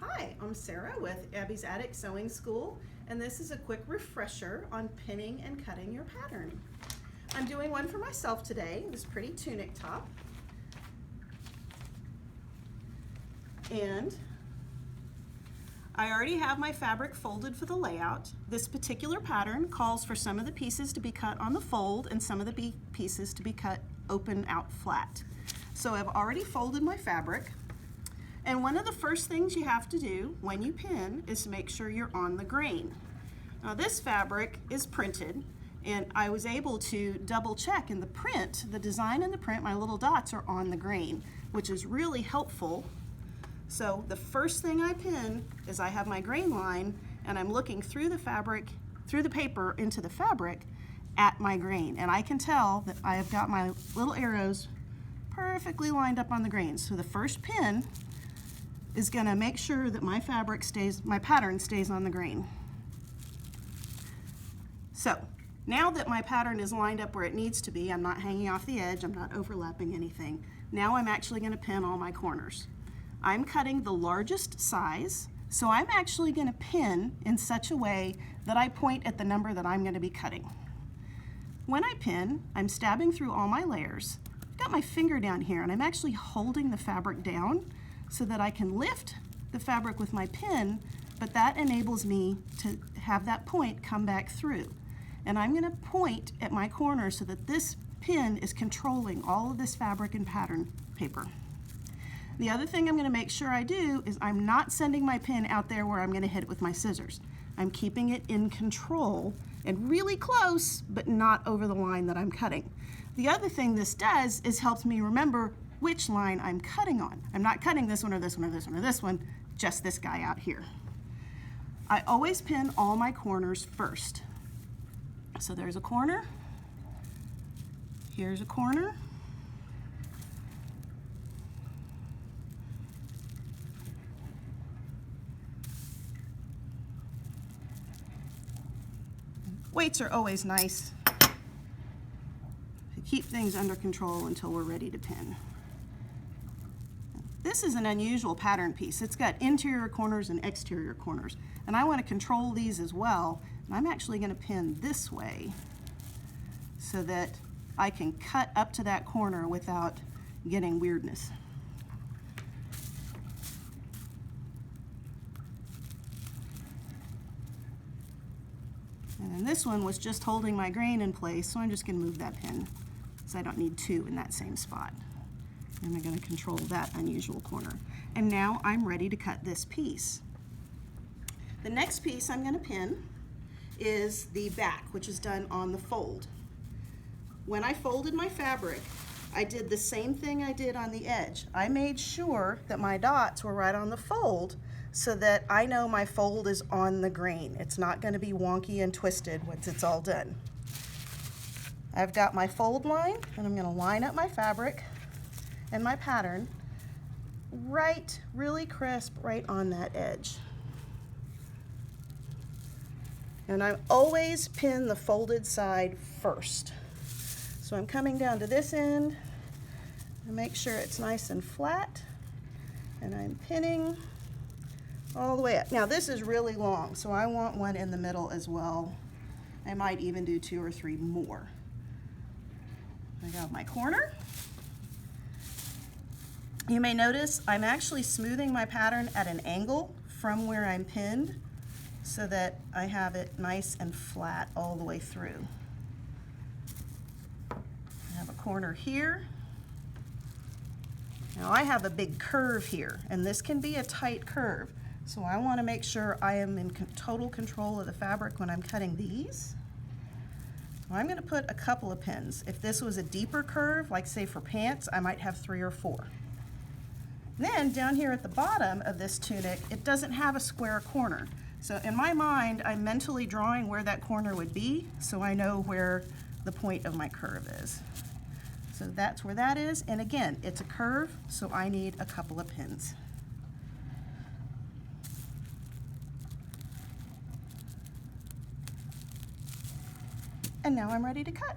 Hi, I'm Sarah with Abby's Attic Sewing School, and this is a quick refresher on pinning and cutting your pattern. I'm doing one for myself today, this pretty tunic top. And I already have my fabric folded for the layout. This particular pattern calls for some of the pieces to be cut on the fold and some of the pieces to be cut open out flat. So I've already folded my fabric. And one of the first things you have to do when you pin is to make sure you're on the grain. Now this fabric is printed, and I was able to double check in the print, the design in the print, my little dots are on the grain, which is really helpful. So the first thing I pin is I have my grain line, and I'm looking through the fabric, through the paper into the fabric at my grain. And I can tell that I have got my little arrows perfectly lined up on the grain. So the first pin is going to make sure that my fabric stays, my pattern stays on the grain. So now that my pattern is lined up where it needs to be, I'm not hanging off the edge, I'm not overlapping anything. Now I'm actually going to pin all my corners. I'm cutting the largest size, so I'm actually going to pin in such a way that I point at the number that I'm going to be cutting. When I pin, I'm stabbing through all my layers. I've got my finger down here, and I'm actually holding the fabric down so that I can lift the fabric with my pin, but that enables me to have that point come back through. And I'm going to point at my corner so that this pin is controlling all of this fabric and pattern paper. The other thing I'm going to make sure I do is I'm not sending my pin out there where I'm going to hit it with my scissors. I'm keeping it in control and really close, but not over the line that I'm cutting. The other thing this does is helps me remember which line I'm cutting on. I'm not cutting this one or this one or this one or this one, just this guy out here. I always pin all my corners first. So there's a corner, here's a corner, weights are always nice to keep things under control until we're ready to pin. This is an unusual pattern piece. It's got interior corners and exterior corners, and I want to control these as well. And I'm actually going to pin this way so that I can cut up to that corner without getting weirdness. And then this one was just holding my grain in place, so I'm just going to move that pin because I don't need two in that same spot. And I'm going to control that unusual corner. And now I'm ready to cut this piece. The next piece I'm going to pin is the back, which is done on the fold. When I folded my fabric, I did the same thing I did on the edge. I made sure that my dots were right on the fold so that I know my fold is on the grain. It's not going to be wonky and twisted once it's all done. I've got my fold line, and I'm going to line up my fabric and my pattern right, really crisp, right on that edge. And I always pin the folded side first. So I'm coming down to this end and make sure it's nice and flat, and I'm pinning all the way up. Now this is really long, so I want one in the middle as well. I might even do 2 or 3 more. I got my corner. You may notice I'm actually smoothing my pattern at an angle from where I'm pinned so that I have it nice and flat all the way through. I have a corner here. Now I have a big curve here, and this can be a tight curve. So I want to make sure I am in total control of the fabric when I'm cutting these. I'm going to put a couple of pins. If this was a deeper curve, like say for pants, I might have 3 or 4. Then down here at the bottom of this tunic, it doesn't have a square corner. So in my mind, I'm mentally drawing where that corner would be, so I know where the point of my curve is. So that's where that is, and again, it's a curve, so I need a couple of pins. And now I'm ready to cut.